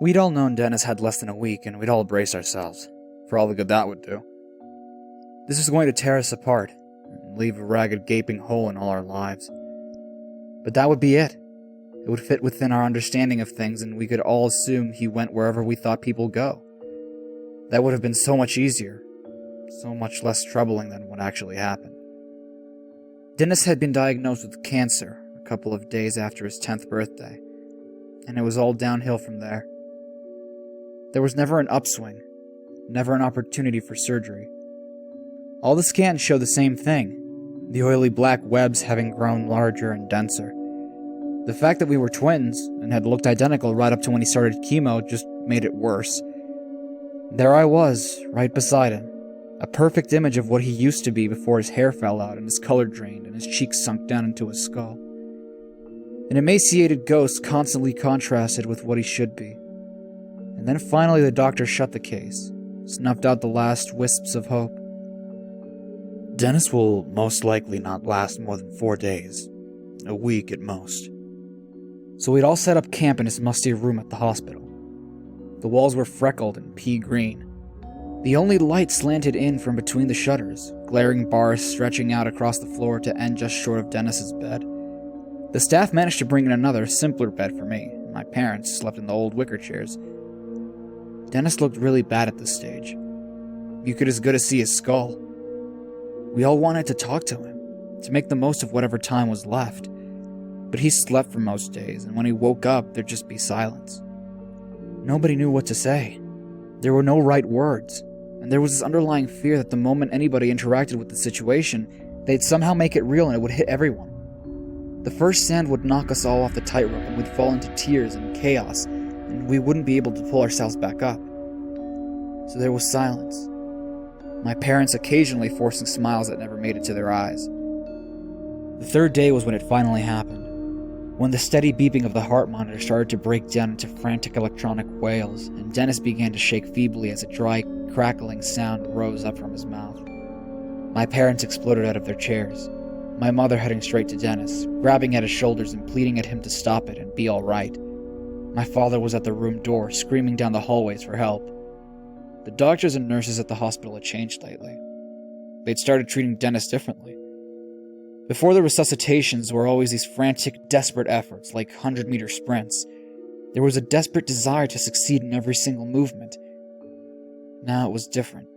We'd all known Dennis had less than a week, and we'd all braced ourselves, for all the good that would do. This was going to tear us apart, and leave a ragged gaping hole in all our lives. But that would be it. It would fit within our understanding of things, and we could all assume he went wherever we thought people go. That would have been so much easier, so much less troubling than what actually happened. Dennis had been diagnosed with cancer a couple of days after his 10th birthday, and it was all downhill from there. There was never an upswing, never an opportunity for surgery. All the scans showed the same thing, the oily black webs having grown larger and denser. The fact that we were twins, and had looked identical right up to when he started chemo, just made it worse. There I was, right beside him, a perfect image of what he used to be before his hair fell out and his color drained and his cheeks sunk down into his skull. An emaciated ghost constantly contrasted with what he should be. And then finally the doctor shut the case, snuffed out the last wisps of hope. Dennis will most likely not last more than 4 days, a week at most. So we'd all set up camp in his musty room at the hospital. The walls were freckled and pea green. The only light slanted in from between the shutters, glaring bars stretching out across the floor to end just short of Dennis's bed. The staff managed to bring in another, simpler bed for me. My parents slept in the old wicker chairs. Dennis looked really bad at this stage. You could as good as see his skull. We all wanted to talk to him, to make the most of whatever time was left. But he slept for most days, and when he woke up, there'd just be silence. Nobody knew what to say. There were no right words, and there was this underlying fear that the moment anybody interacted with the situation, they'd somehow make it real and it would hit everyone. The first sand would knock us all off the tightrope, and we'd fall into tears and chaos, and we wouldn't be able to pull ourselves back up. So there was silence. My parents occasionally forcing smiles that never made it to their eyes. The third day was when it finally happened. When the steady beeping of the heart monitor started to break down into frantic electronic wails, and Dennis began to shake feebly as a dry, crackling sound rose up from his mouth. My parents exploded out of their chairs, my mother heading straight to Dennis, grabbing at his shoulders and pleading at him to stop it and be all right. My father was at the room door, screaming down the hallways for help. The doctors and nurses at the hospital had changed lately. They'd started treating Dennis differently. Before the resuscitations were always these frantic, desperate efforts, like 100-meter sprints. There was a desperate desire to succeed in every single movement. Now it was different,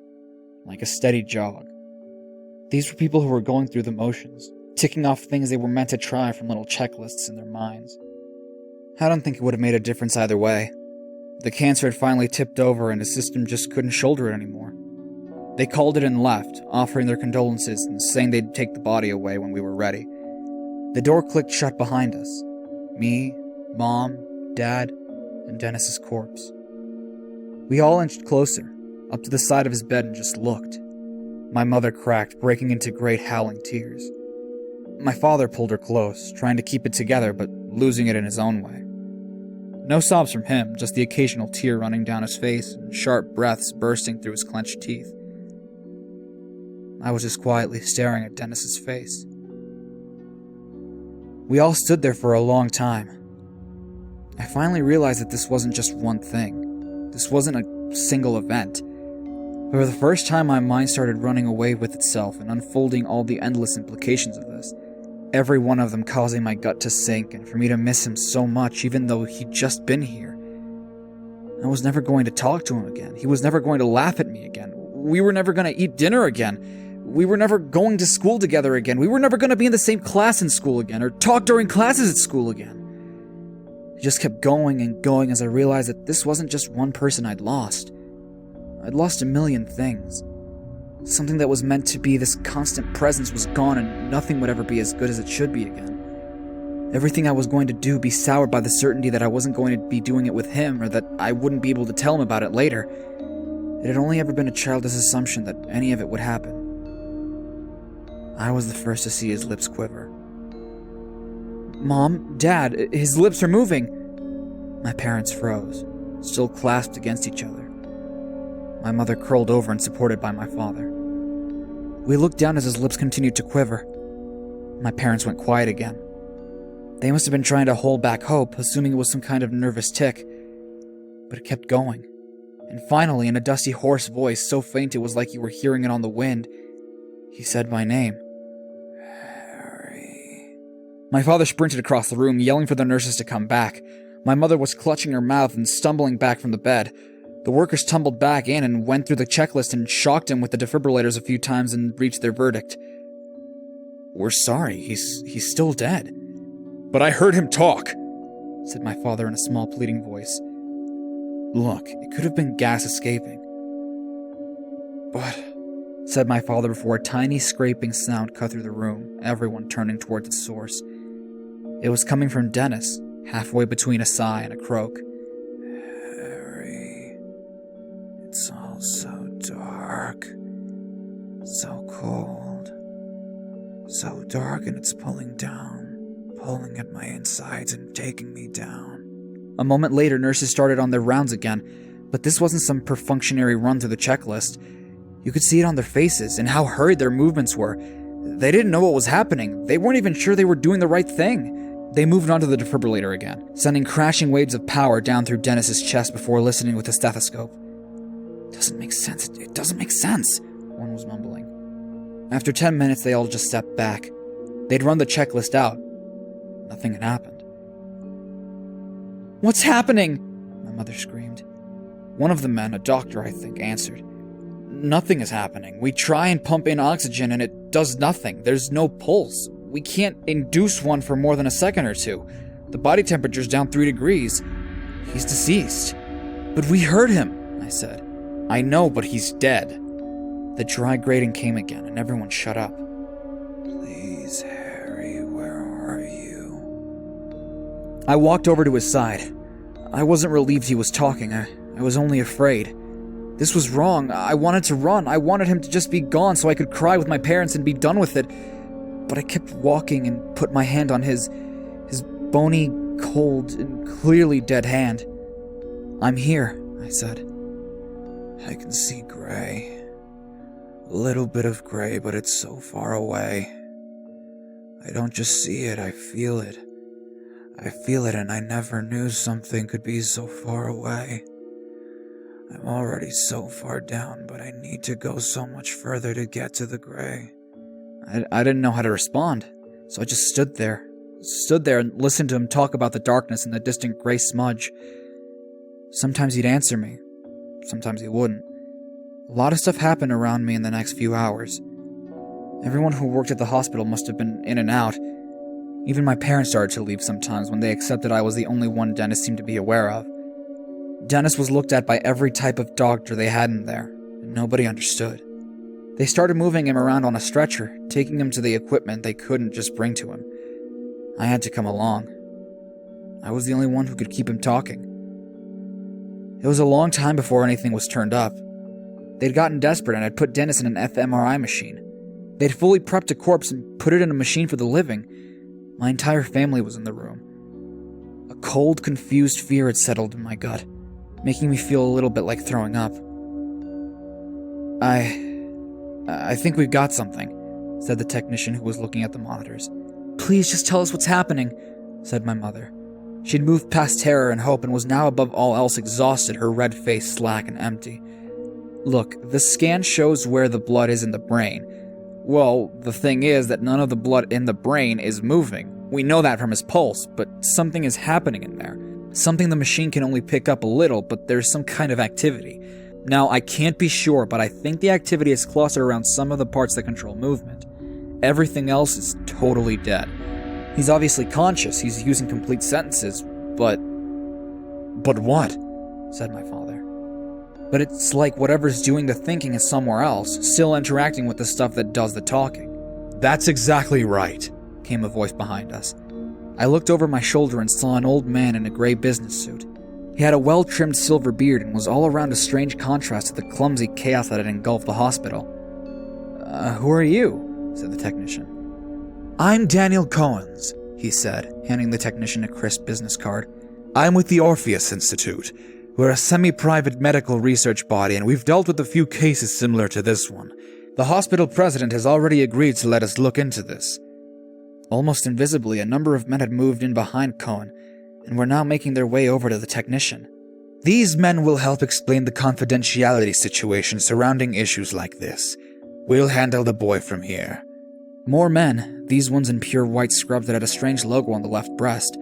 like a steady jog. These were people who were going through the motions, ticking off things they were meant to try from little checklists in their minds. I don't think it would have made a difference either way. The cancer had finally tipped over and the system just couldn't shoulder it anymore. They called it and left, offering their condolences and saying they'd take the body away when we were ready. The door clicked shut behind us. Me, Mom, Dad, and Dennis's corpse. We all inched closer, up to the side of his bed and just looked. My mother cracked, breaking into great howling tears. My father pulled her close, trying to keep it together but losing it in his own way. No sobs from him, just the occasional tear running down his face and sharp breaths bursting through his clenched teeth. I was just quietly staring at Dennis's face. We all stood there for a long time. I finally realized that this wasn't just one thing. This wasn't a single event. For the first time, my mind started running away with itself and unfolding all the endless implications of this. Every one of them causing my gut to sink and for me to miss him so much, even though he'd just been here. I was never going to talk to him again. He was never going to laugh at me again. We were never going to eat dinner again. We were never going to school together again. We were never going to be in the same class in school again, or talk during classes at school again. It just kept going and going as I realized that this wasn't just one person I'd lost. I'd lost a million things. Something that was meant to be this constant presence was gone, and nothing would ever be as good as it should be again. Everything I was going to do be soured by the certainty that I wasn't going to be doing it with him, or that I wouldn't be able to tell him about it later. It had only ever been a childish assumption that any of it would happen. I was the first to see his lips quiver. Mom, Dad, his lips are moving. My parents froze, still clasped against each other. My mother curled over and supported by my father. We looked down as his lips continued to quiver. My parents went quiet again. They must have been trying to hold back hope, assuming it was some kind of nervous tic. but it kept going. And finally, in a dusty, hoarse voice, so faint it was like you were hearing it on the wind, he said my name. Harry. My father sprinted across the room, yelling for the nurses to come back. My mother was clutching her mouth and stumbling back from the bed. The workers tumbled back in and went through the checklist and shocked him with the defibrillators a few times and reached their verdict. We're sorry, he's still dead. But I heard him talk, said my father in a small, pleading voice. Look, it could have been gas escaping. But, said my father before a tiny scraping sound cut through the room, everyone turning towards its source. It was coming from Dennis, halfway between a sigh and a croak. Harry, it's all so dark, so cold, so dark, and it's pulling at my insides and taking me down. A moment later, nurses started on their rounds again, but this wasn't some perfunctory run through the checklist. You could see it on their faces and how hurried their movements were. They didn't know what was happening. They weren't even sure they were doing the right thing. They moved on to the defibrillator again, sending crashing waves of power down through Dennis's chest before listening with a stethoscope. Doesn't make sense. It doesn't make sense, one was mumbling. After 10 minutes, they all just stepped back. They'd run the checklist out. Nothing had happened. What's happening? My mother screamed. One of the men, a doctor I think, answered. Nothing is happening. We try and pump in oxygen and it does nothing. There's no pulse. We can't induce one for more than a second or two. The body temperature's down 3 degrees. He's deceased. But we heard him, I said. I know, but he's dead. The dry grating came again and everyone shut up. Please, Harry, where are you? I walked over to his side. I wasn't relieved he was talking. I was only afraid. This was wrong. I wanted to run. I wanted him to just be gone so I could cry with my parents and be done with it. But I kept walking and put my hand on his bony, cold, and clearly dead hand. I'm here, I said. I can see gray. A little bit of gray, but it's so far away. I don't just see it, I feel it. I feel it, and I never knew something could be so far away. I'm already so far down, but I need to go so much further to get to the gray. I didn't know how to respond, so I just stood there and listened to him talk about the darkness and the distant gray smudge. Sometimes he'd answer me, sometimes he wouldn't. A lot of stuff happened around me in the next few hours. Everyone who worked at the hospital must have been in and out. Even my parents started to leave sometimes when they accepted I was the only one Dennis seemed to be aware of. Dennis was looked at by every type of doctor they had in there, and nobody understood. They started moving him around on a stretcher, taking him to the equipment they couldn't just bring to him. I had to come along. I was the only one who could keep him talking. It was a long time before anything was turned up. They'd gotten desperate and had put Dennis in an fMRI machine. They'd fully prepped a corpse and put it in a machine for the living. My entire family was in the room. A cold, confused fear had settled in my gut, making me feel a little bit like throwing up. I think we've got something, said the technician who was looking at the monitors. Please just tell us what's happening, said my mother. She'd moved past terror and hope and was now above all else exhausted, her red face slack and empty. Look, the scan shows where the blood is in the brain. Well, the thing is that none of the blood in the brain is moving. We know that from his pulse, but something is happening in there. Something the machine can only pick up a little, but there's some kind of activity. Now, I can't be sure, but I think the activity is clustered around some of the parts that control movement. Everything else is totally dead. He's obviously conscious, he's using complete sentences, but... But what? Said my father. But it's like whatever's doing the thinking is somewhere else, still interacting with the stuff that does the talking. That's exactly right, came a voice behind us. I looked over my shoulder and saw an old man in a gray business suit. He had a well-trimmed silver beard and was all around a strange contrast to the clumsy chaos that had engulfed the hospital. Who are you? Said the technician. I'm Daniel Cohens, he said, handing the technician a crisp business card. I'm with the Orpheus Institute. We're a semi-private medical research body, and we've dealt with a few cases similar to this one. The hospital president has already agreed to let us look into this. Almost invisibly, a number of men had moved in behind Cohen, and were now making their way over to the technician. These men will help explain the confidentiality situation surrounding issues like this. We'll handle the boy from here. More men, these ones in pure white scrub that had a strange logo on the left breast,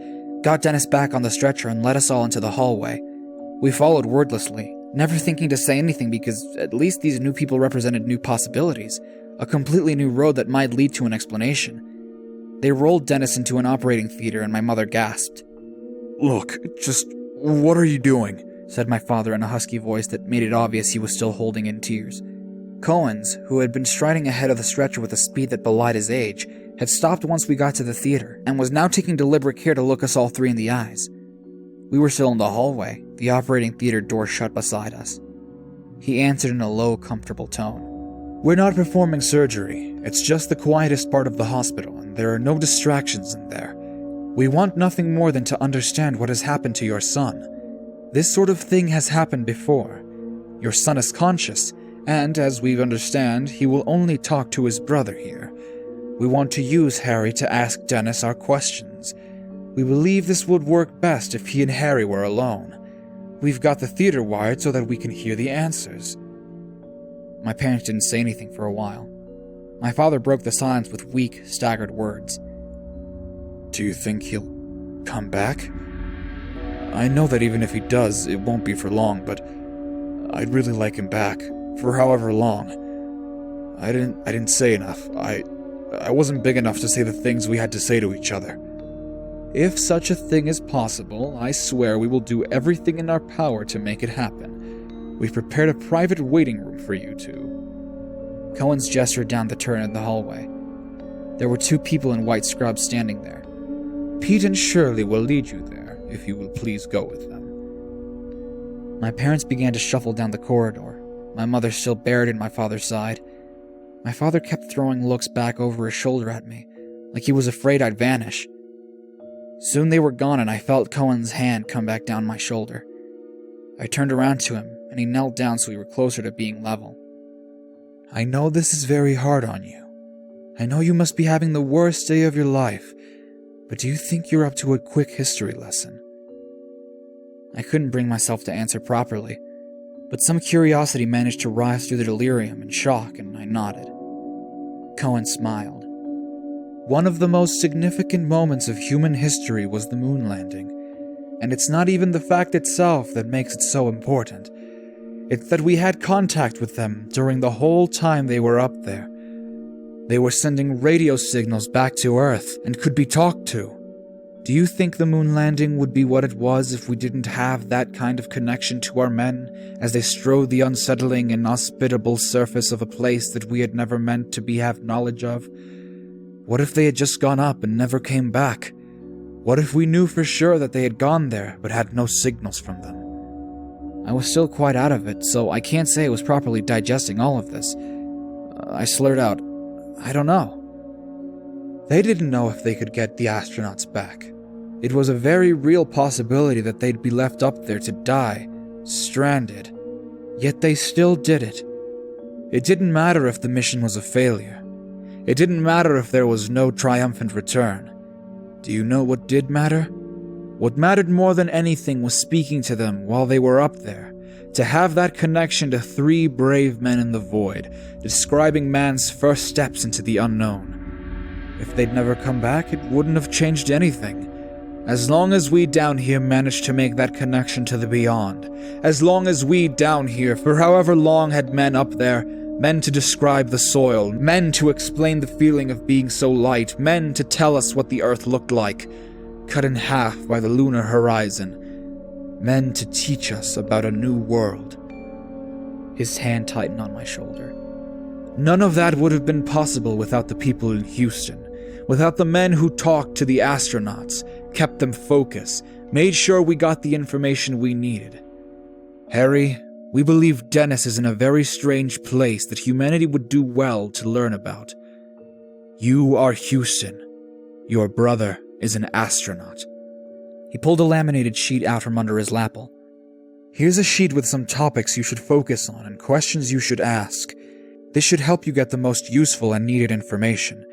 got Dennis back on the stretcher and led us all into the hallway. We followed wordlessly, never thinking to say anything because at least these new people represented new possibilities, a completely new road that might lead to an explanation. They rolled Dennis into an operating theater and my mother gasped. "Look, just what are you doing?" said my father in a husky voice that made it obvious he was still holding in tears. Cohen's, who had been striding ahead of the stretcher with a speed that belied his age, had stopped once we got to the theater and was now taking deliberate care to look us all three in the eyes. We were still in the hallway, the operating theater door shut beside us. He answered in a low, comfortable tone. "We're not performing surgery. It's just the quietest part of the hospital, and there are no distractions in there. We want nothing more than to understand what has happened to your son. This sort of thing has happened before. Your son is conscious, and as we understand, he will only talk to his brother here. We want to use Harry to ask Dennis our questions. We believe this would work best if he and Harry were alone. We've got the theater wired so that we can hear the answers." My parents didn't say anything for a while. My father broke the silence with weak, staggered words. "Do you think he'll come back? I know that even if he does, it won't be for long, but I'd really like him back, for however long. I didn't say enough. I wasn't big enough to say the things we had to say to each other." "If such a thing is possible, I swear we will do everything in our power to make it happen. We've prepared a private waiting room for you two." Cohen's gestured down the turn in the hallway. There were two people in white scrubs standing there. "Pete and Shirley will lead you there, if you will please go with them." My parents began to shuffle down the corridor, my mother still buried in my father's side. My father kept throwing looks back over his shoulder at me, like he was afraid I'd vanish. Soon they were gone and I felt Cohen's hand come back down my shoulder. I turned around to him, and he knelt down so we were closer to being level. "I know this is very hard on you. I know you must be having the worst day of your life, but do you think you're up to a quick history lesson?" I couldn't bring myself to answer properly, but some curiosity managed to rise through the delirium and shock, and I nodded. Cohen smiled. "One of the most significant moments of human history was the moon landing, and it's not even the fact itself that makes it so important. It's that we had contact with them during the whole time they were up there. They were sending radio signals back to Earth and could be talked to. Do you think the moon landing would be what it was if we didn't have that kind of connection to our men as they strode the unsettling and inhospitable surface of a place that we had never meant to have knowledge of? What if they had just gone up and never came back? What if we knew for sure that they had gone there but had no signals from them?" I was still quite out of it, so I can't say I was properly digesting all of this. I slurred out, "I don't know." "They didn't know if they could get the astronauts back. It was a very real possibility that they'd be left up there to die, stranded. Yet they still did it. It didn't matter if the mission was a failure. It didn't matter if there was no triumphant return. Do you know what did matter? What mattered more than anything was speaking to them while they were up there, to have that connection to three brave men in the void, describing man's first steps into the unknown. If they'd never come back, it wouldn't have changed anything. As long as we down here managed to make that connection to the beyond, as long as we down here, for however long, had men up there, men to describe the soil, men to explain the feeling of being so light, men to tell us what the earth looked like, cut in half by the lunar horizon, men to teach us about a new world." His hand tightened on my shoulder. "None of that would have been possible without the people in Houston, without the men who talked to the astronauts, kept them focused, made sure we got the information we needed. Harry, we believe Dennis is in a very strange place that humanity would do well to learn about. You are Houston. Your brother is an astronaut." He pulled a laminated sheet out from under his lapel. "Here's a sheet with some topics you should focus on and questions you should ask. This should help you get the most useful and needed information.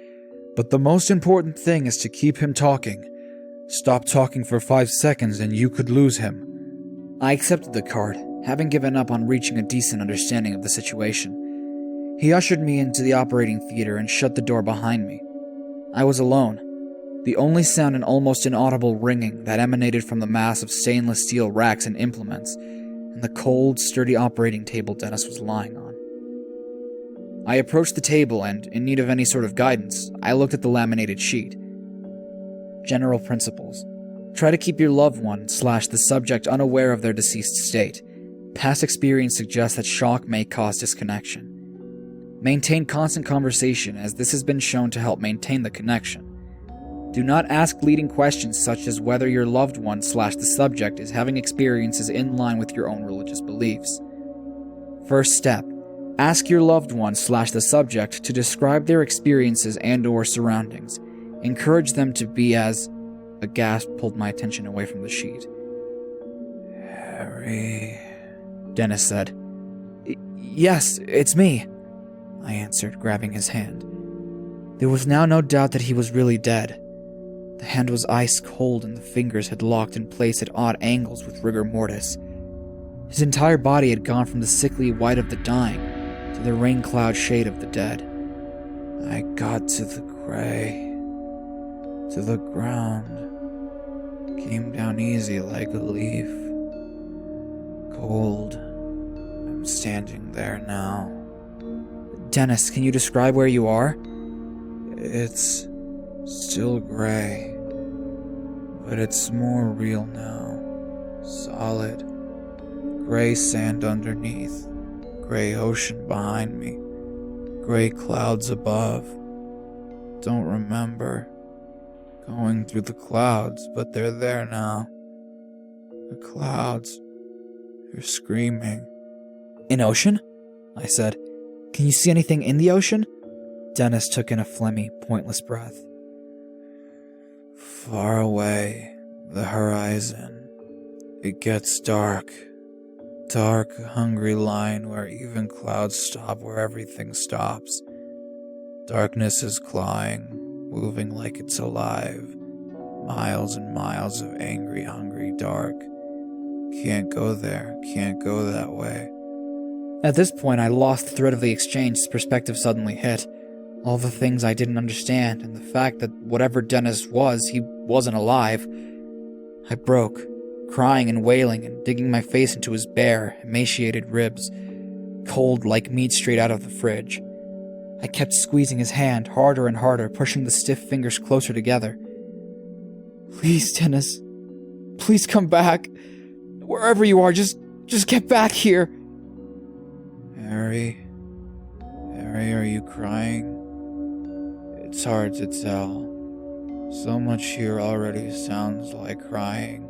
But the most important thing is to keep him talking. Stop talking for 5 seconds and you could lose him. I accepted the card, having given up on reaching a decent understanding of the situation. He ushered me into the operating theater and shut the door behind me. I was alone. The only sound an almost inaudible ringing that emanated from the mass of stainless steel racks and implements, and the cold, sturdy operating table Dennis was lying on. I approached the table and, in need of any sort of guidance, I looked at the laminated sheet. General principles. Try to keep your loved one / the subject unaware of their deceased state. Past experience suggests that shock may cause disconnection. Maintain constant conversation, as this has been shown to help maintain the connection. Do not ask leading questions such as whether your loved one / the subject is having experiences in line with your own religious beliefs. First step. Ask your loved one / the subject to describe their experiences and/or surroundings. Encourage them to be as... A gasp pulled my attention away from the sheet. Harry, Dennis said. Yes, it's me, I answered, grabbing his hand. There was now no doubt that he was really dead. The hand was ice cold and the fingers had locked in place at odd angles with rigor mortis. His entire body had gone from the sickly white of the dying to the rain cloud shade of the dead. I got to the gray, to the ground, came down easy like a leaf. Cold. I'm standing there now. Dennis, can you describe where you are? It's still gray, but it's more real now. Solid. Gray sand underneath, gray ocean behind me, gray clouds above. Don't remember going through the clouds, but they're there now. The clouds, they're screaming. An ocean? I said. Can you see anything in the ocean? Dennis took in a phlegmy, pointless breath. Far away, the horizon. It gets dark. Dark, hungry line where even clouds stop where everything stops. Darkness is clawing, moving like it's alive. Miles and miles of angry, hungry dark. Can't go there, can't go that way. At this point, I lost the thread of the exchange as perspective suddenly hit. All the things I didn't understand, and the fact that whatever Dennis was, he wasn't alive. I broke, crying and wailing and digging my face into his bare, emaciated ribs, cold like meat straight out of the fridge. I kept squeezing his hand harder and harder, pushing the stiff fingers closer together. Please, Dennis. Please come back. Wherever you are, just get back here. Harry, are you crying? It's hard to tell. So much here already sounds like crying.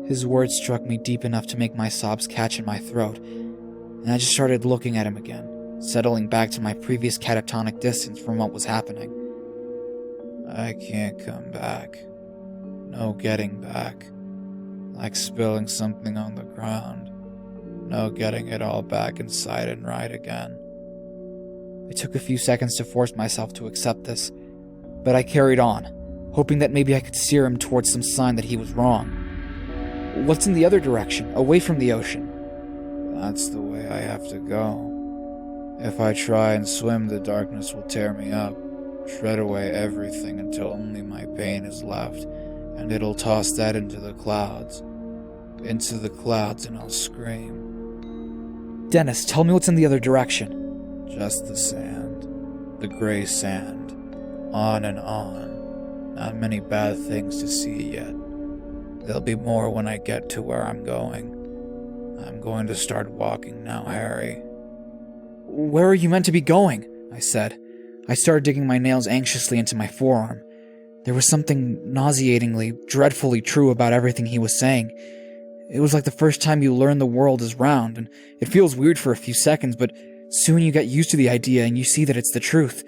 His words struck me deep enough to make my sobs catch in my throat, and I just started looking at him again, settling back to my previous catatonic distance from what was happening. I can't come back. No getting back. Like spilling something on the ground. No getting it all back inside and right again. It took a few seconds to force myself to accept this, but I carried on, hoping that maybe I could steer him towards some sign that he was wrong. What's in the other direction, away from the ocean? That's the way I have to go. If I try and swim, the darkness will tear me up, shred away everything until only my pain is left, and it'll toss that into the clouds. Into the clouds, and I'll scream. Dennis, tell me what's in the other direction. Just the sand. The gray sand. On and on. Not many bad things to see yet. There'll be more when I get to where I'm going. I'm going to start walking now, Harry. Where are you meant to be going? I said. I started digging my nails anxiously into my forearm. There was something nauseatingly, dreadfully true about everything he was saying. It was like the first time you learn the world is round, and it feels weird for a few seconds, but soon you get used to the idea and you see that it's the truth.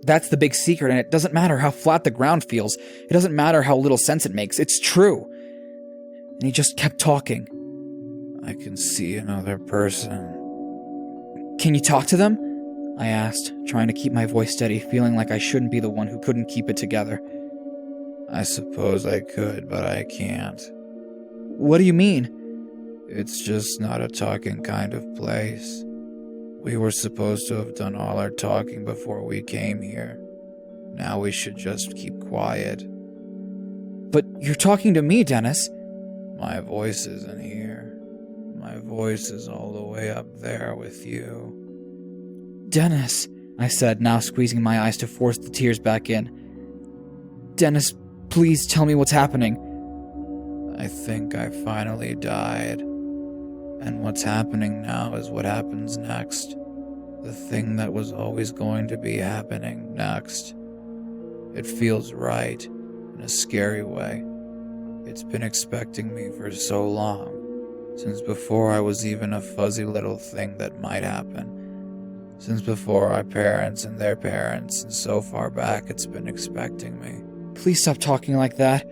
That's the big secret, and it doesn't matter how flat the ground feels. It doesn't matter how little sense it makes. It's true. And he just kept talking. I can see another person. Can you talk to them? I asked, trying to keep my voice steady, feeling like I shouldn't be the one who couldn't keep it together. I suppose I could, but I can't. What do you mean? It's just not a talking kind of place. We were supposed to have done all our talking before we came here. Now we should just keep quiet. But you're talking to me, Dennis. My voice isn't here. My voice is all the way up there with you. Dennis, I said, now squeezing my eyes to force the tears back in. Dennis, please tell me what's happening. I think I finally died. And what's happening now is what happens next. The thing that was always going to be happening next. It feels right, in a scary way. It's been expecting me for so long, since before I was even a fuzzy little thing that might happen. Since before our parents and their parents, and so far back it's been expecting me. Please stop talking like that.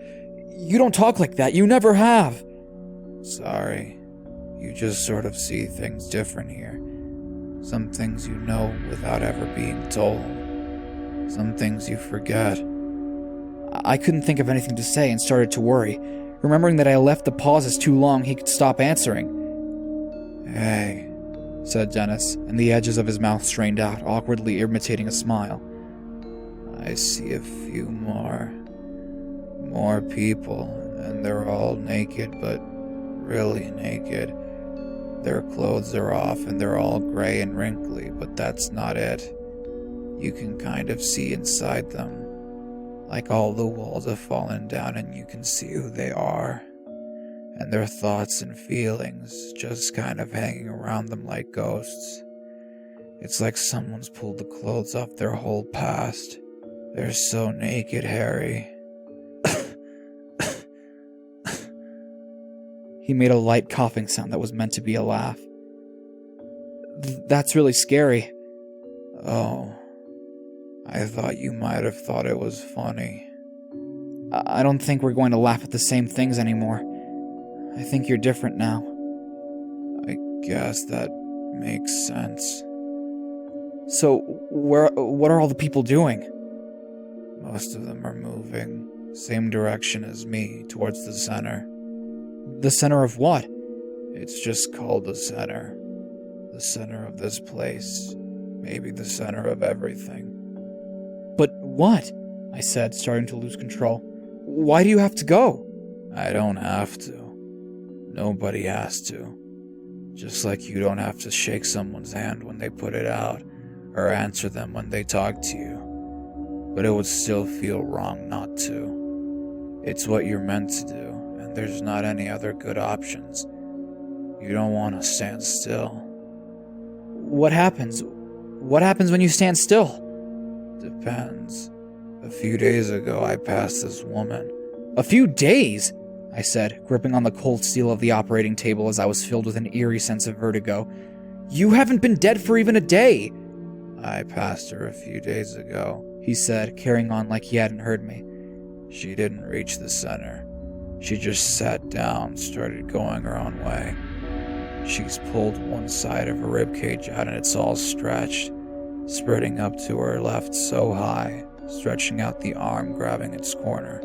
You don't talk like that, you never have. Sorry. You just sort of see things different here. Some things you know without ever being told. Some things you forget. I couldn't think of anything to say and started to worry. Remembering that I left the pauses too long, he could stop answering. Hey, said Dennis, and the edges of his mouth strained out, awkwardly imitating a smile. I see a few more people, and they're all naked, but really naked. Their clothes are off and they're all gray and wrinkly, but that's not it. You can kind of see inside them. Like all the walls have fallen down and you can see who they are. And their thoughts and feelings just kind of hanging around them like ghosts. It's like someone's pulled the clothes off their whole past. They're so naked, Harry. He made a light coughing sound that was meant to be a laugh. That's really scary. Oh, I thought you might have thought it was funny. I don't think we're going to laugh at the same things anymore. I think you're different now. I guess that makes sense. So, what are all the people doing? Most of them are moving, same direction as me, towards the center. The center of what? It's just called the center. The center of this place. Maybe the center of everything. But what? I said, starting to lose control. Why do you have to go? I don't have to. Nobody has to. Just like you don't have to shake someone's hand when they put it out, or answer them when they talk to you. But it would still feel wrong not to. It's what you're meant to do. There's not any other good options. You don't want to stand still. What happens? What happens when you stand still? Depends. A few days ago, I passed this woman. A few days? I said, gripping on the cold steel of the operating table as I was filled with an eerie sense of vertigo. You haven't been dead for even a day. I passed her a few days ago, he said, carrying on like he hadn't heard me. She didn't reach the center. She just sat down, started going her own way. She's pulled one side of her ribcage out and it's all stretched, spreading up to her left so high, stretching out the arm, grabbing its corner.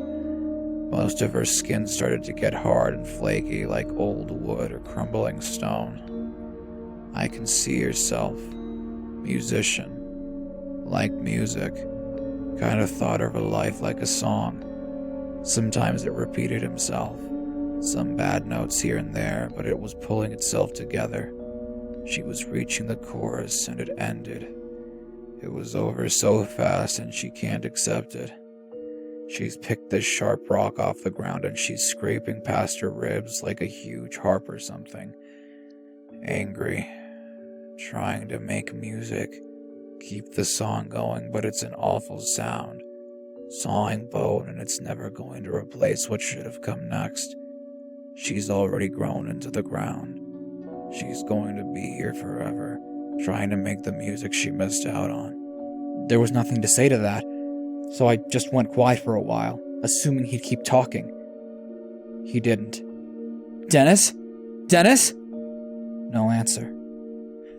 Most of her skin started to get hard and flaky like old wood or crumbling stone. I can see herself. Musician. Like music. Kind of thought of her life like a song. Sometimes it repeated himself, some bad notes here and there, but it was pulling itself together. She was reaching the chorus and it ended. It was over so fast and she can't accept it. She's picked this sharp rock off the ground and she's scraping past her ribs like a huge harp or something. Angry, trying to make music, keep the song going, but it's an awful sound. Sawing bone, and it's never going to replace what should have come next. She's already grown into the ground. She's going to be here forever, trying to make the music she missed out on. There was nothing to say to that, so I just went quiet for a while, assuming he'd keep talking. He didn't. Dennis? Dennis? No answer.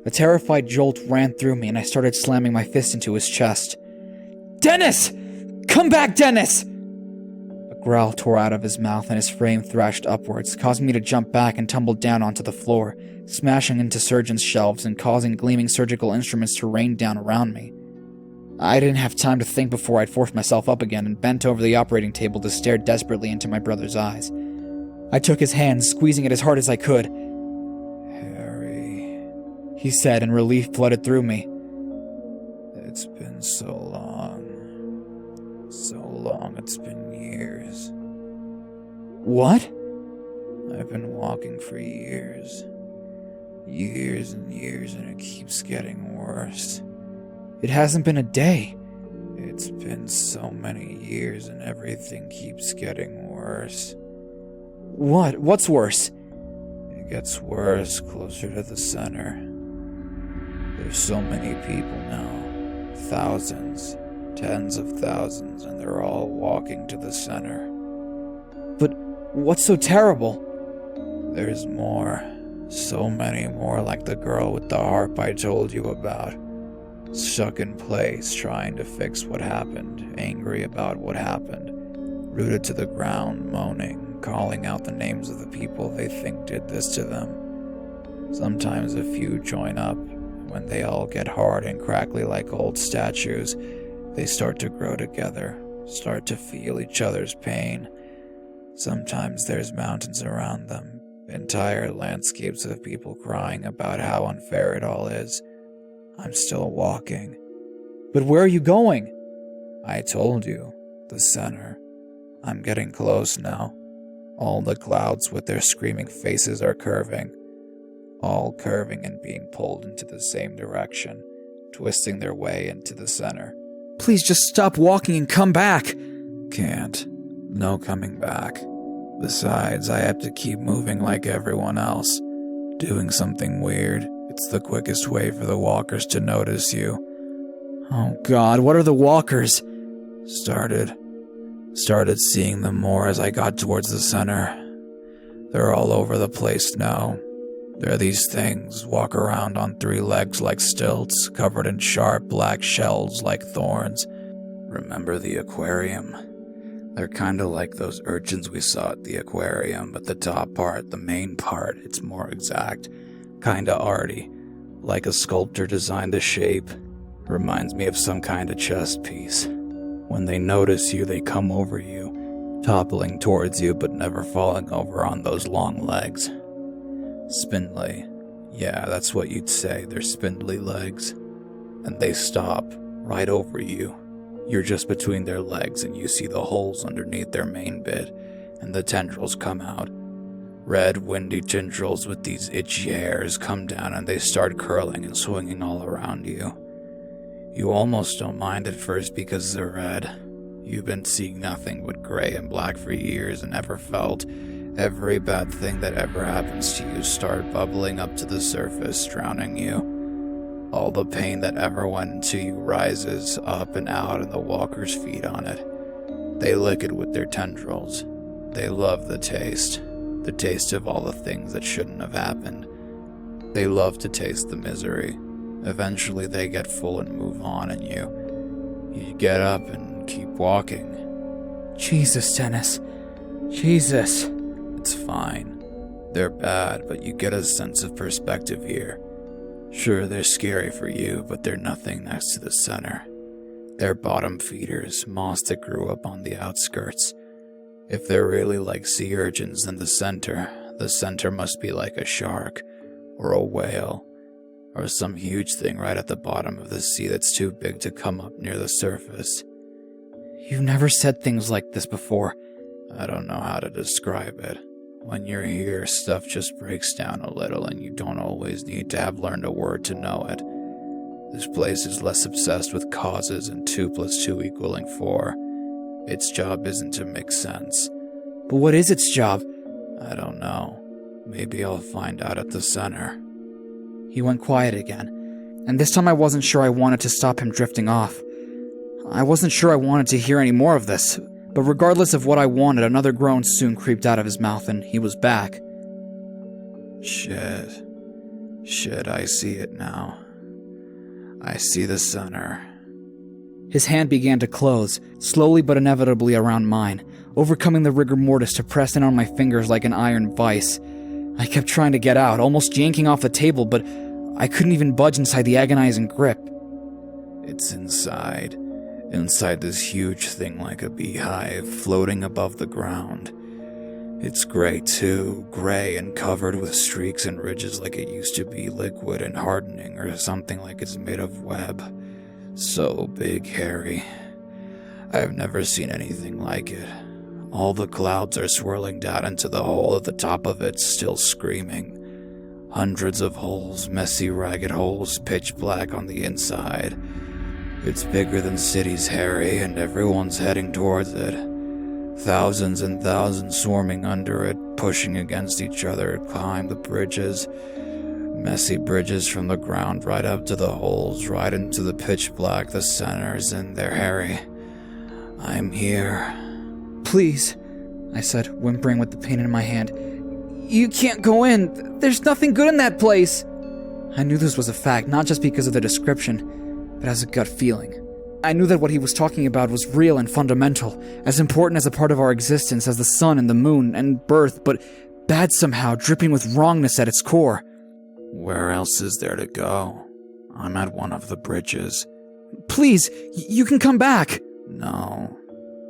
A terrified jolt ran through me, and I started slamming my fist into his chest. Dennis! Come back, Dennis! A growl tore out of his mouth and his frame thrashed upwards, causing me to jump back and tumble down onto the floor, smashing into surgeons' shelves and causing gleaming surgical instruments to rain down around me. I didn't have time to think before I'd forced myself up again and bent over the operating table to stare desperately into my brother's eyes. I took his hand, squeezing it as hard as I could. "Harry," he said, and relief flooded through me. "It's been so long. So long, it's been years. What? I've been walking for years. Years and years, and it keeps getting worse. It hasn't been a day." It's been so many years, and everything keeps getting worse. What? What's worse? It gets worse closer to the center. There's so many people now. Thousands, tens of thousands, and they're all walking to the center. But what's so terrible? There's more. So many more, like the girl with the harp I told you about. Stuck in place, trying to fix what happened, angry about what happened, rooted to the ground, moaning, calling out the names of the people they think did this to them. Sometimes a few join up. When they all get hard and crackly like old statues, they start to grow together, start to feel each other's pain. Sometimes there's mountains around them, entire landscapes of people crying about how unfair it all is. I'm still walking. But where are you going? I told you, the center. I'm getting close now. All the clouds with their screaming faces are curving. All curving and being pulled into the same direction, twisting their way into the center. Please just stop walking and come back. Can't. No coming back. Besides, I have to keep moving like everyone else. Doing something weird. It's the quickest way for the walkers to notice you. Oh God, what are the walkers? Started seeing them more as I got towards the center. They're all over the place now. They're these things, walk around on 3 legs like stilts, covered in sharp black shells like thorns. Remember the aquarium? They're kinda like those urchins we saw at the aquarium, but the top part, the main part, it's more exact. Kinda arty, like a sculptor designed the shape. Reminds me of some kind of chess piece. When they notice you, they come over you, toppling towards you but never falling over on those long legs. Spindly. Yeah, that's what you'd say, they're spindly legs. And they stop, right over you. You're just between their legs and you see the holes underneath their main bit, and the tendrils come out. Red, windy tendrils with these itchy hairs come down and they start curling and swinging all around you. You almost don't mind at first because they're red. You've been seeing nothing but gray and black for years and never felt every bad thing that ever happens to you start bubbling up to the surface, drowning you. All the pain that ever went into you rises up and out and the walkers feed on it. They lick it with their tendrils. They love the taste of all the things that shouldn't have happened. They love to taste the misery. Eventually they get full and move on, and you get up and keep walking. Jesus, Dennis. Jesus. It's fine. They're bad, but you get a sense of perspective here. Sure, they're scary for you, but they're nothing next to the center. They're bottom feeders, moss that grew up on the outskirts. If they're really like sea urchins, then the center must be like a shark, or a whale, or some huge thing right at the bottom of the sea that's too big to come up near the surface. You've never said things like this before. I don't know how to describe it. When you're here, stuff just breaks down a little and you don't always need to have learned a word to know it. This place is less obsessed with causes and 2 + 2 = 4. Its job isn't to make sense. But what is its job? I don't know. Maybe I'll find out at the center. He went quiet again, and this time I wasn't sure I wanted to stop him drifting off. I wasn't sure I wanted to hear any more of this, but regardless of what I wanted, another groan soon creeped out of his mouth and he was back. Shit, I see it now. I see the center. His hand began to close, slowly but inevitably around mine, overcoming the rigor mortis to press in on my fingers like an iron vice. I kept trying to get out, almost yanking off the table, but I couldn't even budge inside the agonizing grip. It's inside this huge thing like a beehive floating above the ground. It's gray too, gray and covered with streaks and ridges like it used to be liquid and hardening or something like it's made of web. So big, Harry. I've never seen anything like it. All the clouds are swirling down into the hole at the top of it, still screaming. Hundreds of holes, messy, ragged holes, pitch black on the inside. It's bigger than cities, Harry, and everyone's heading towards it. Thousands and thousands swarming under it, pushing against each other to climb the bridges. Messy bridges from the ground right up to the holes, right into the pitch black. The center's in there, Harry. I'm here. Please, I said, whimpering with the pain in my hand. You can't go in. There's nothing good in that place. I knew this was a fact, not just because of the description, but as a gut feeling. I knew that what he was talking about was real and fundamental, as important as a part of our existence as the sun and the moon and birth, but bad somehow, dripping with wrongness at its core. Where else is there to go? I'm at one of the bridges. Please, you can come back. No,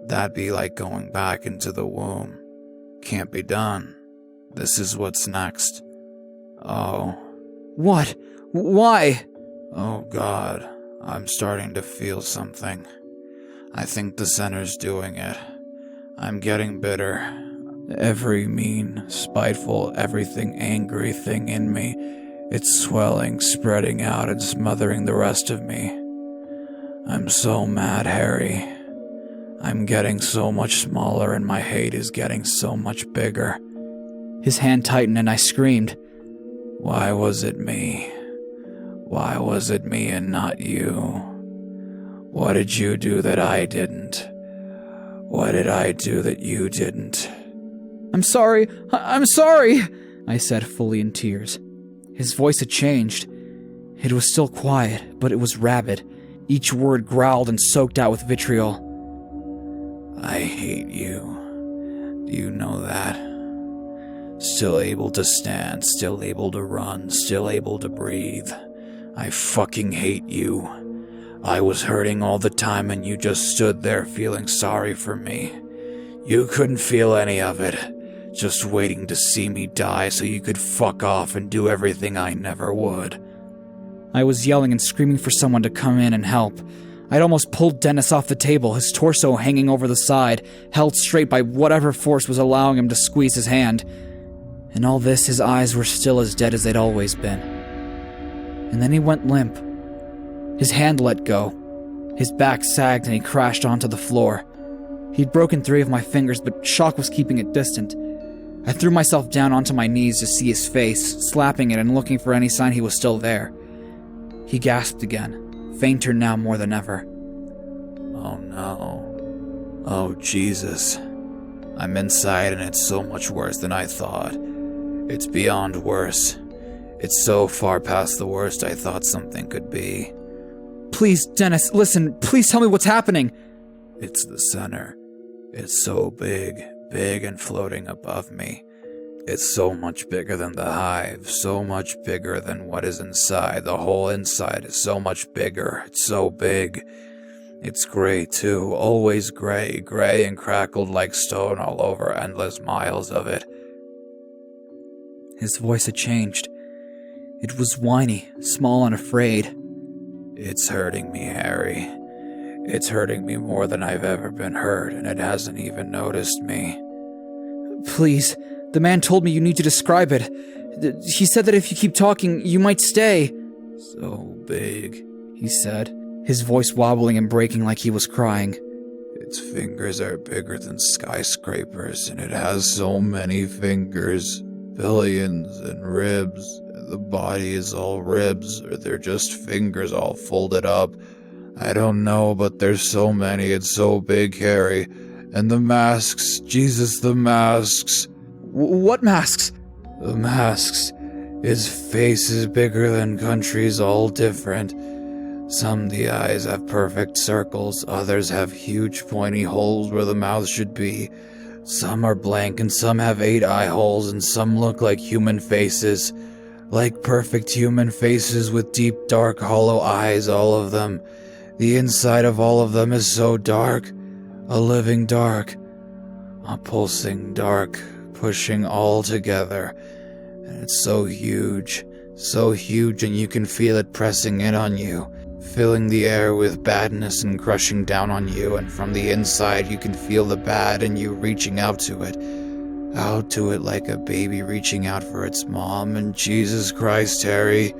that'd be like going back into the womb. Can't be done. This is what's next. Oh. What? Why? Oh God, I'm starting to feel something. I think the center's doing it. I'm getting bitter. Every mean, spiteful, everything angry thing in me, it's swelling, spreading out and smothering the rest of me. I'm so mad, Harry. I'm getting so much smaller and my hate is getting so much bigger. His hand tightened and I screamed. Why was it me? Why was it me and not you? What did you do that I didn't? What did I do that you didn't? I'm sorry, I said, fully in tears. His voice had changed. It was still quiet, but it was rabid. Each word growled and soaked out with vitriol. I hate you. Do you know that? Still able to stand, still able to run, still able to breathe. I fucking hate you. I was hurting all the time and you just stood there feeling sorry for me. You couldn't feel any of it, just waiting to see me die so you could fuck off and do everything I never would. I was yelling and screaming for someone to come in and help. I'd almost pulled Dennis off the table, his torso hanging over the side, held straight by whatever force was allowing him to squeeze his hand. In all this, his eyes were still as dead as they'd always been. And then he went limp. His hand let go. His back sagged and he crashed onto the floor. He'd broken 3 of my fingers, but shock was keeping it distant. I threw myself down onto my knees to see his face, slapping it and looking for any sign he was still there. He gasped again, fainter now more than ever. Oh no. Oh Jesus. I'm inside and it's so much worse than I thought. It's beyond worse. It's so far past the worst I thought something could be. Please, Dennis, listen. Please tell me what's happening. It's the center. It's so big, big and floating above me. It's so much bigger than the hive, so much bigger than what is inside. The whole inside is so much bigger. It's so big. It's gray too, always gray, gray and crackled like stone all over, endless miles of it. His voice had changed. It was whiny, small and afraid. It's hurting me, Harry. It's hurting me more than I've ever been hurt, and it hasn't even noticed me. Please, the man told me you need to describe it. He said that if you keep talking, you might stay. So big, he said, his voice wobbling and breaking like he was crying. Its fingers are bigger than skyscrapers, and it has so many fingers. Billions and ribs. The body is all ribs, or they're just fingers all folded up. I don't know, but there's so many. It's so big, Harry. And the masks. Jesus, the masks. What masks? The masks. His face is bigger than countries, all different. Some the eyes have perfect circles, others have huge pointy holes where the mouth should be. Some are blank and some have 8 eye holes and some look like human faces. Like perfect human faces with deep, dark, hollow eyes, all of them. The inside of all of them is so dark. A living dark. A pulsing dark, pushing all together. And it's so huge and you can feel it pressing in on you. Filling the air with badness and crushing down on you, and from the inside you can feel the bad and you reaching out to it like a baby reaching out for its mom. And Jesus Christ, Harry.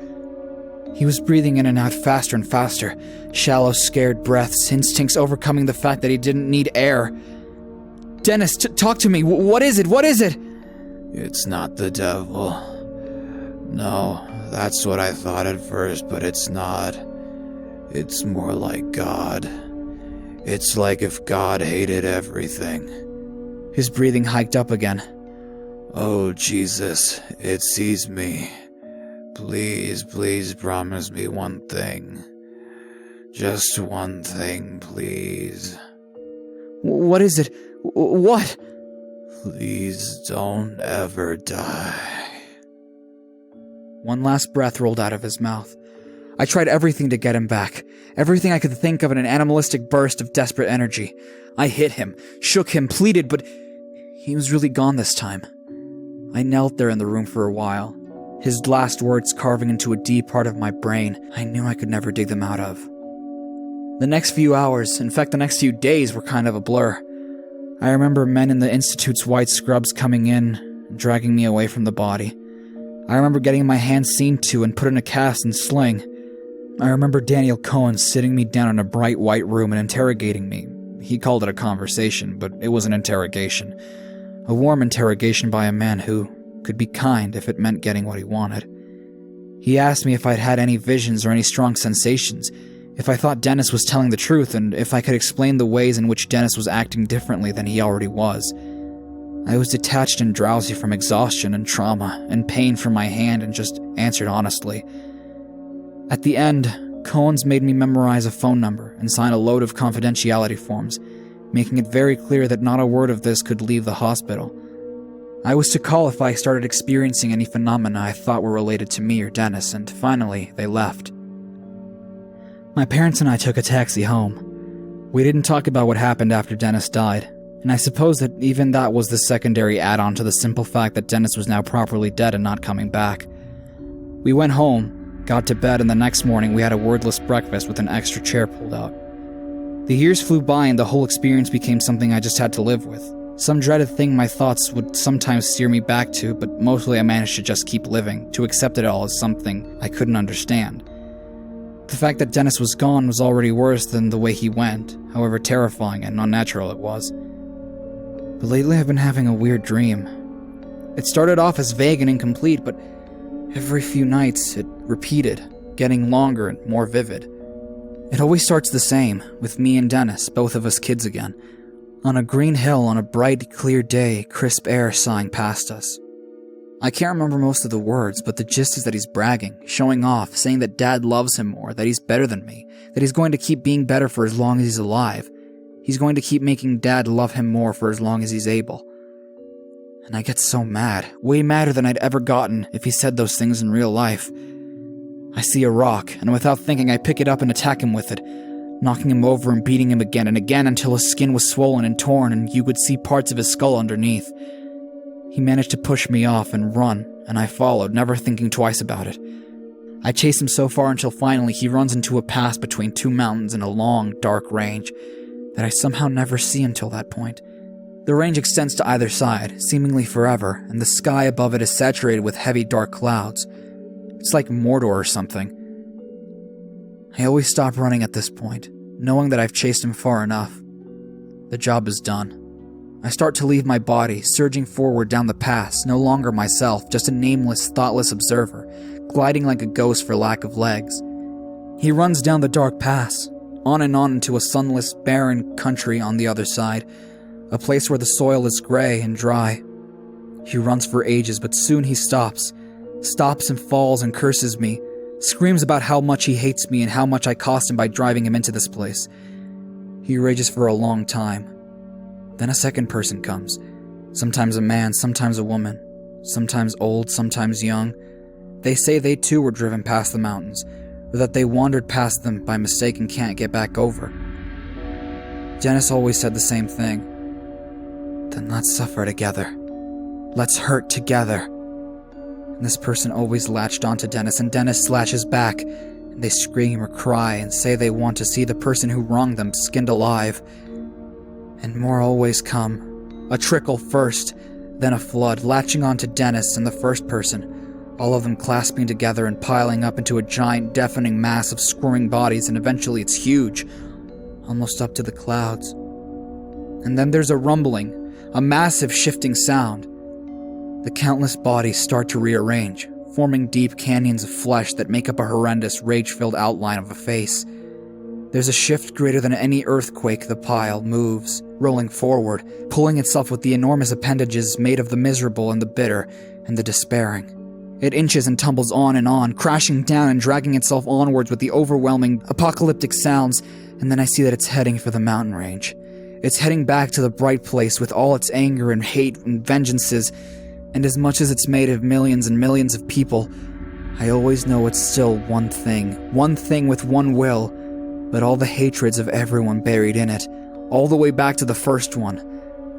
He was breathing in and out faster and faster, shallow, scared breaths, instincts overcoming the fact that he didn't need air. Dennis, talk to me. What is it? What is it? It's not the devil. No, that's what I thought at first, but it's not. It's more like God. It's like if God hated everything. His breathing hiked up again. Oh, Jesus, it sees me. Please, please promise me one thing. Just one thing, please. What is it? What? Please don't ever die. One last breath rolled out of his mouth. I tried everything to get him back. Everything I could think of in an animalistic burst of desperate energy. I hit him, shook him, pleaded, but he was really gone this time. I knelt there in the room for a while, his last words carving into a deep part of my brain I knew I could never dig them out of. The next few hours, in fact the next few days, were kind of a blur. I remember men in the Institute's white scrubs coming in and dragging me away from the body. I remember getting my hands seen to and put in a cast and sling. I remember Daniel Cohen sitting me down in a bright white room and interrogating me. He called it a conversation, but it was an interrogation. A warm interrogation by a man who could be kind if it meant getting what he wanted. He asked me if I'd had any visions or any strong sensations, if I thought Dennis was telling the truth, and if I could explain the ways in which Dennis was acting differently than he already was. I was detached and drowsy from exhaustion and trauma and pain from my hand and just answered honestly. At the end, Cohen's made me memorize a phone number and sign a load of confidentiality forms, making it very clear that not a word of this could leave the hospital. I was to call if I started experiencing any phenomena I thought were related to me or Dennis, and finally, they left. My parents and I took a taxi home. We didn't talk about what happened after Dennis died, and I suppose that even that was the secondary add-on to the simple fact that Dennis was now properly dead and not coming back. We went home, got to bed, and the next morning we had a wordless breakfast with an extra chair pulled out. The years flew by and the whole experience became something I just had to live with. Some dreaded thing my thoughts would sometimes steer me back to, but mostly I managed to just keep living, to accept it all as something I couldn't understand. The fact that Dennis was gone was already worse than the way he went, however terrifying and unnatural it was. But lately I've been having a weird dream. It started off as vague and incomplete, but every few nights it repeated, getting longer and more vivid. It always starts the same, with me and Dennis, both of us kids again. On a green hill on a bright, clear day, crisp air sighing past us. I can't remember most of the words, but the gist is that he's bragging, showing off, saying that Dad loves him more, that he's better than me, that he's going to keep being better for as long as he's alive. He's going to keep making Dad love him more for as long as he's able. And I get so mad, way madder than I'd ever gotten if he said those things in real life. I see a rock, and without thinking I pick it up and attack him with it, knocking him over and beating him again and again until his skin was swollen and torn and you could see parts of his skull underneath. He managed to push me off and run, and I followed, never thinking twice about it. I chased him so far until finally he runs into a pass between 2 mountains in a long, dark range that I somehow never see until that point. The range extends to either side, seemingly forever, and the sky above it is saturated with heavy, dark clouds. It's like Mordor or something. I always stop running at this point, knowing that I've chased him far enough. The job is done. I start to leave my body, surging forward down the pass, no longer myself, just a nameless, thoughtless observer, gliding like a ghost for lack of legs. He runs down the dark pass, on and on into a sunless, barren country on the other side, a place where the soil is gray and dry. He runs for ages, but soon he stops and falls and curses me, screams about how much he hates me and how much I cost him by driving him into this place. He rages for a long time. Then a second person comes, Sometimes a man, sometimes a woman. Sometimes old, sometimes young. They say they too were driven past the mountains, or that they wandered past them by mistake and can't get back over. Dennis always said the same thing. Then let's suffer together. Let's hurt together. And this person always latched onto Dennis, and Dennis latches back, and they scream or cry and say they want to see the person who wronged them skinned alive. And more always come. A trickle first, then a flood, latching onto Dennis and the first person, all of them clasping together and piling up into a giant, deafening mass of squirming bodies, and eventually it's huge, almost up to the clouds. And then there's a rumbling, a massive shifting sound. The countless bodies start to rearrange, forming deep canyons of flesh that make up a horrendous, rage-filled outline of a face. There's a shift greater than any earthquake. The pile moves, rolling forward, pulling itself with the enormous appendages made of the miserable and the bitter and the despairing. It inches and tumbles on, crashing down and dragging itself onwards with the overwhelming, apocalyptic sounds, and then I see that it's heading for the mountain range. It's heading back to the bright place with all its anger and hate and vengeances, and as much as it's made of millions and millions of people, I always know it's still one thing with one will, but all the hatreds of everyone buried in it, all the way back to the first one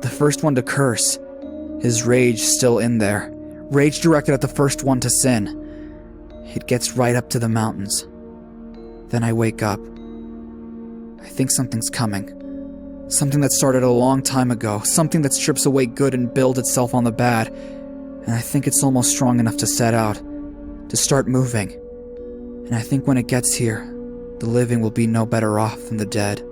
to curse. His rage still in there, rage directed at the first one to sin. It gets right up to the mountains. Then I wake up. I think something's coming. Something that started a long time ago, something that strips away good and builds itself on the bad, and I think it's almost strong enough to set out, to start moving. And I think when it gets here, the living will be no better off than the dead.